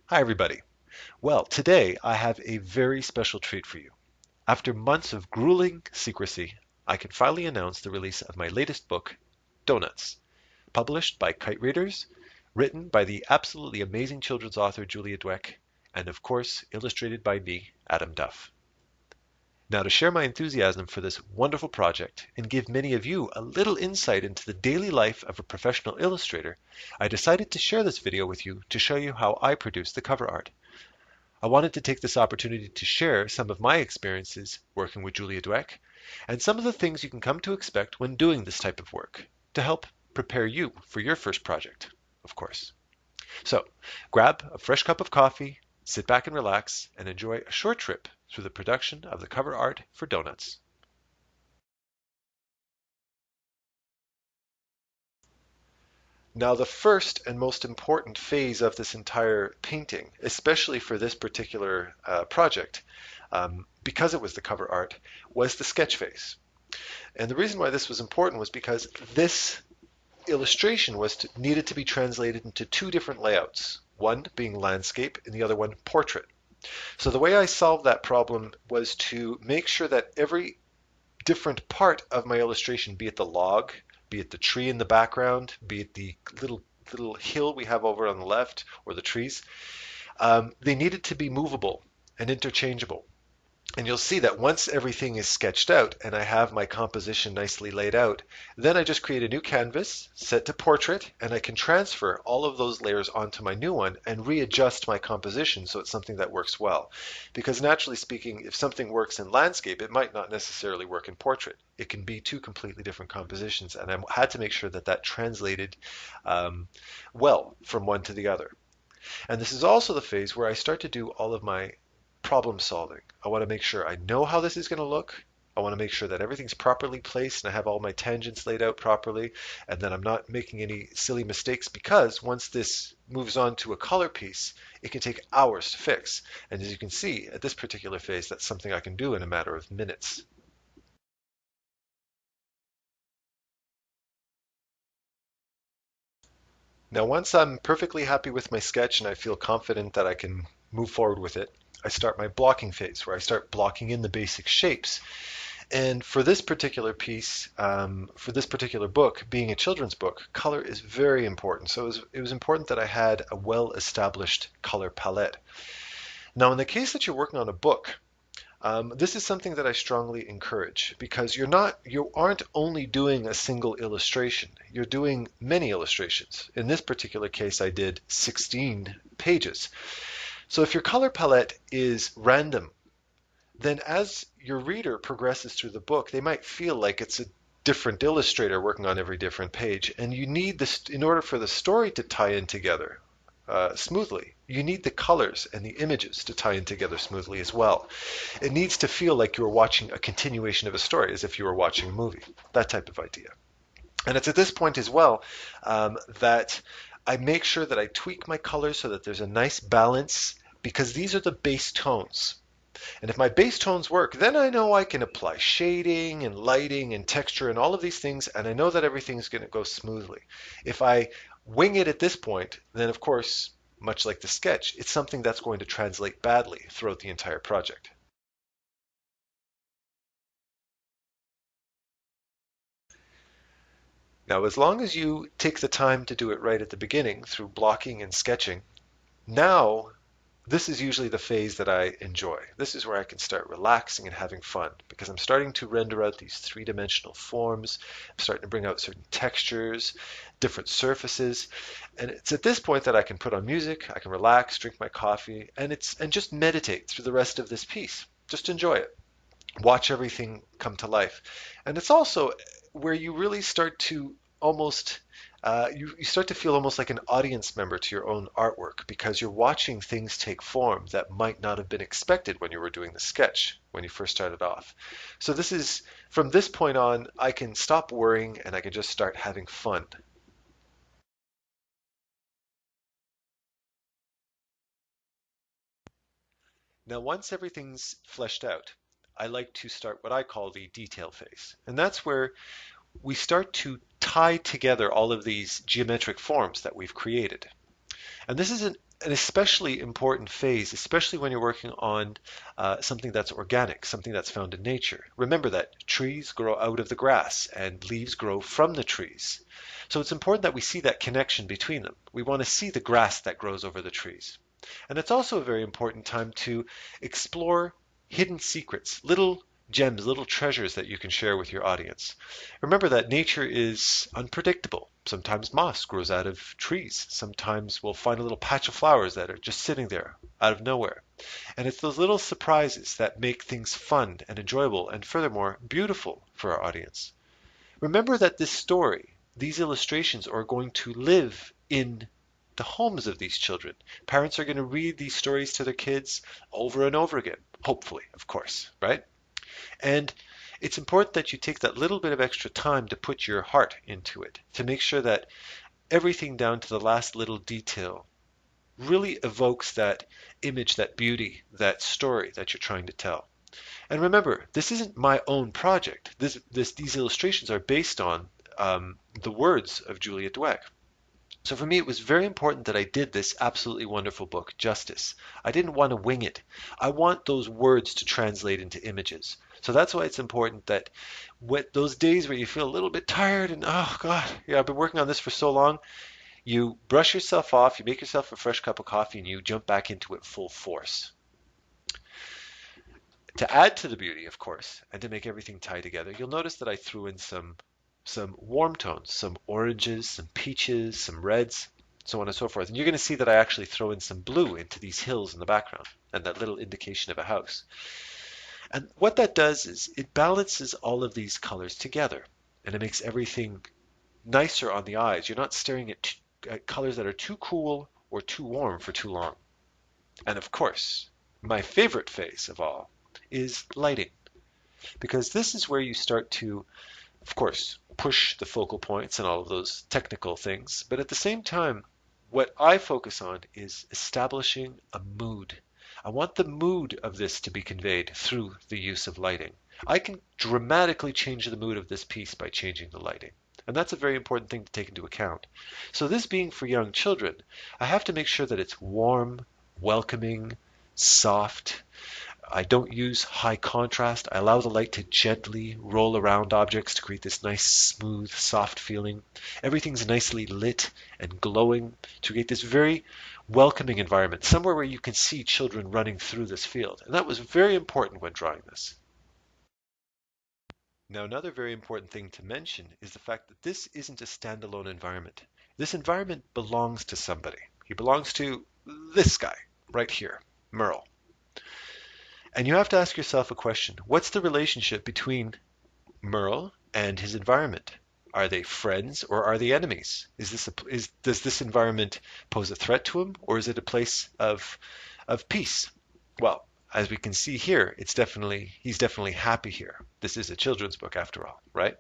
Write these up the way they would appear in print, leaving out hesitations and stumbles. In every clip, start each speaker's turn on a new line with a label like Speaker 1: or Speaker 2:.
Speaker 1: Hi, everybody. Well, today I have a very special treat for you. After months of grueling secrecy, I can finally announce the release of my latest book, Donuts, published by Kite Readers, written by the absolutely amazing children's author Julia Dweck, and of course, illustrated by me, Adam Duff. Now, to share my enthusiasm for this wonderful project and give many of you a little insight into the daily life of a professional illustrator, I decided to share this video with you to show you how I produce the cover art. I wanted to take this opportunity to share some of my experiences working with Julia Dweck and some of the things you can come to expect when doing this type of work to help prepare you for your first project, of course. So grab a fresh cup of coffee, sit back and relax, and enjoy a short trip through the production of the cover art for Donuts. Now, the first and most important phase of this entire painting, especially for this particular project, because it was the cover art, was the sketch phase. And the reason why this was important was because this illustration needed to be translated into two different layouts, one being landscape and the other one portrait. So the way I solved that problem was to make sure that every different part of my illustration, be it the log, be it the tree in the background, be it the little hill we have over on the left, or the trees, they needed to be movable and interchangeable. And you'll see that once everything is sketched out and I have my composition nicely laid out, then I just create a new canvas, set to portrait, and I can transfer all of those layers onto my new one and readjust my composition so it's something that works well. Because naturally speaking, if something works in landscape, it might not necessarily work in portrait. It can be two completely different compositions, and I had to make sure that that translated well from one to the other. And this is also the phase where I start to do all of my problem solving. I want to make sure I know how this is going to look. I want to make sure that everything's properly placed and I have all my tangents laid out properly and that I'm not making any silly mistakes, because once this moves on to a color piece, it can take hours to fix. And as you can see at this particular phase, that's something I can do in a matter of minutes. Now, once I'm perfectly happy with my sketch and I feel confident that I can move forward with it, I start my blocking phase where I start blocking in the basic shapes. And for this particular piece, for this particular book, being a children's book, color is very important. So it was important that I had a well-established color palette. Now, in the case that you're working on a book, this is something that I strongly encourage, because you aren't only doing a single illustration, you're doing many illustrations. In this particular case, I did 16 pages. So if your color palette is random, then as your reader progresses through the book, they might feel like it's a different illustrator working on every different page. And you need this, in order for the story to tie in together smoothly, you need the colors and the images to tie in together smoothly as well. It needs to feel like you're watching a continuation of a story, as if you were watching a movie, that type of idea. And it's at this point as well that I make sure that I tweak my colors so that there's a nice balance, because these are the base tones. And if my base tones work, then I know I can apply shading and lighting and texture and all of these things, and I know that everything's going to go smoothly. If I wing it at this point, then of course, much like the sketch, it's something that's going to translate badly throughout the entire project. Now, as long as you take the time to do it right at the beginning through blocking and sketching, now this is usually the phase that I enjoy. This is where I can start relaxing and having fun, because I'm starting to render out these three-dimensional forms. I'm starting to bring out certain textures, different surfaces. And it's at this point that I can put on music, I can relax, drink my coffee, and just meditate through the rest of this piece. Just enjoy it. Watch everything come to life. And it's also where you really start to almost you start to feel almost like an audience member to your own artwork, because you're watching things take form that might not have been expected when you were doing the sketch when you first started off. So this is, from this point on, I can stop worrying and I can just start having fun. Now, once everything's fleshed out, I like to start what I call the detail phase. And that's where we start to tie together all of these geometric forms that we've created. And this is an especially important phase, especially when you're working on something that's organic, something that's found in nature. Remember that trees grow out of the grass and leaves grow from the trees. So it's important that we see that connection between them. We want to see the grass that grows over the trees. And it's also a very important time to explore hidden secrets, little gems, little treasures that you can share with your audience. Remember that nature is unpredictable. Sometimes moss grows out of trees. Sometimes we'll find a little patch of flowers that are just sitting there out of nowhere. And it's those little surprises that make things fun and enjoyable and furthermore beautiful for our audience. Remember that this story, these illustrations are going to live in the homes of these children. Parents are going to read these stories to their kids over and over again, hopefully, of course, right? And it's important that you take that little bit of extra time to put your heart into it, to make sure that everything down to the last little detail really evokes that image, that beauty, that story that you're trying to tell. And remember, this isn't my own project. These illustrations are based on the words of Julia Dweck. So for me, it was very important that I did this absolutely wonderful book justice. I didn't want to wing it. I want those words to translate into images. So that's why it's important that those days where you feel a little bit tired and, oh God, yeah, I've been working on this for so long, you brush yourself off, you make yourself a fresh cup of coffee, and you jump back into it full force. To add to the beauty, of course, and to make everything tie together, you'll notice that I threw in some warm tones, some oranges, some peaches, some reds, so on and so forth. And you're going to see that I actually throw in some blue into these hills in the background and that little indication of a house. And what that does is it balances all of these colors together and it makes everything nicer on the eyes. You're not staring at colors that are too cool or too warm for too long. And of course, my favorite phase of all is lighting, because this is where you start to, of course, push the focal points and all of those technical things. But at the same time, what I focus on is establishing a mood. I want the mood of this to be conveyed through the use of lighting. I can dramatically change the mood of this piece by changing the lighting. And that's a very important thing to take into account. So this being for young children, I have to make sure that it's warm, welcoming, soft. I don't use high contrast. I allow the light to gently roll around objects to create this nice, smooth, soft feeling. Everything's nicely lit and glowing to create this very welcoming environment, somewhere where you can see children running through this field. And that was very important when drawing this. Now, another very important thing to mention is the fact that this isn't a standalone environment. This environment belongs to somebody. He belongs to this guy right here, Merle. And you have to ask yourself a question. What's the relationship between Merle and his environment? Are they friends or are they enemies? Does this environment pose a threat to him, or is it a place of peace? Well, as we can see here, he's definitely happy here. This is a children's book after all, right?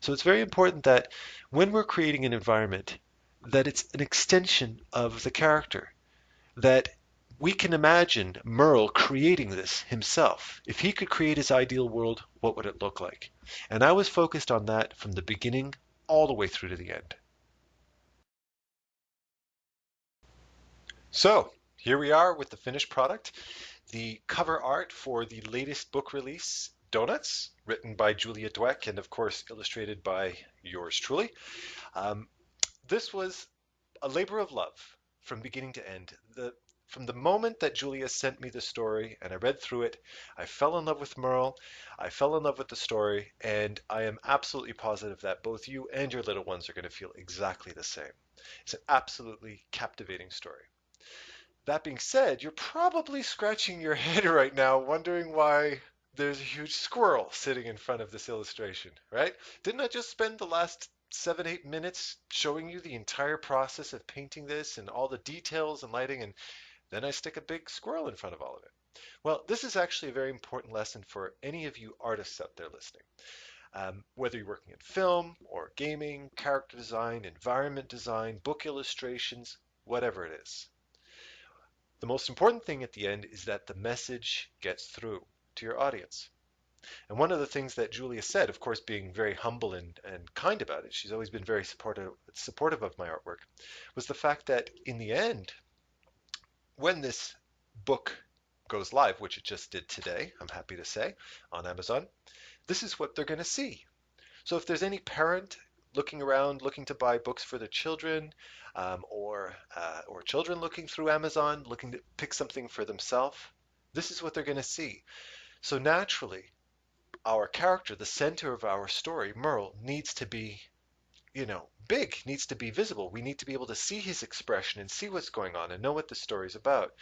Speaker 1: So it's very important that when we're creating an environment, that it's an extension of the character, that we can imagine Merle creating this himself. If he could create his ideal world, what would it look like? And I was focused on that from the beginning all the way through to the end. So here we are with the finished product. The cover art for the latest book release, Donuts, written by Julia Dweck and of course illustrated by yours truly. This was a labor of love from beginning to end. From the moment that Julia sent me the story and I read through it, I fell in love with Merle, I fell in love with the story, and I am absolutely positive that both you and your little ones are going to feel exactly the same. It's an absolutely captivating story. That being said, you're probably scratching your head right now wondering why there's a huge squirrel sitting in front of this illustration, right? Didn't I just spend the last 7-8 minutes showing you the entire process of painting this and all the details and lighting, and then I stick a big squirrel in front of all of it? Well, this is actually a very important lesson for any of you artists out there listening. Whether you're working in film or gaming, character design, environment design, book illustrations, whatever it is. The most important thing at the end is that the message gets through to your audience. And one of the things that Julia said, of course, being very humble and kind about it, she's always been very supportive of my artwork, was the fact that in the end, when this book goes live, which it just did today, I'm happy to say, on Amazon, this is what they're going to see. So if there's any parent looking around, looking to buy books for their children, or children looking through Amazon, looking to pick something for themselves, this is what they're going to see. So naturally, our character, the center of our story, Merle, needs to be, big, needs to be visible. We need to be able to see his expression and see what's going on and know what the story's about.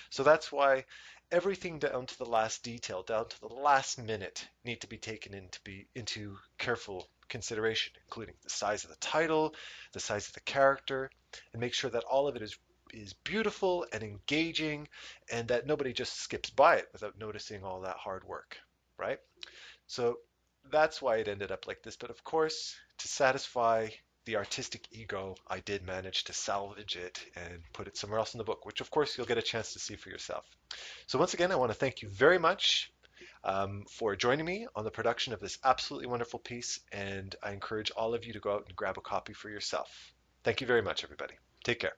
Speaker 1: So that's why everything down to the last detail, down to the last minute, need to be taken into careful consideration, including the size of the title, the size of the character, and make sure that all of it is beautiful and engaging, and that nobody just skips by it without noticing all that hard work, right? So that's why it ended up like this. But of course, to satisfy the artistic ego, I did manage to salvage it and put it somewhere else in the book, which of course you'll get a chance to see for yourself. So once again, I want to thank you very much for joining me on the production of this absolutely wonderful piece, and I encourage all of you to go out and grab a copy for yourself. Thank you very much, everybody. Take care.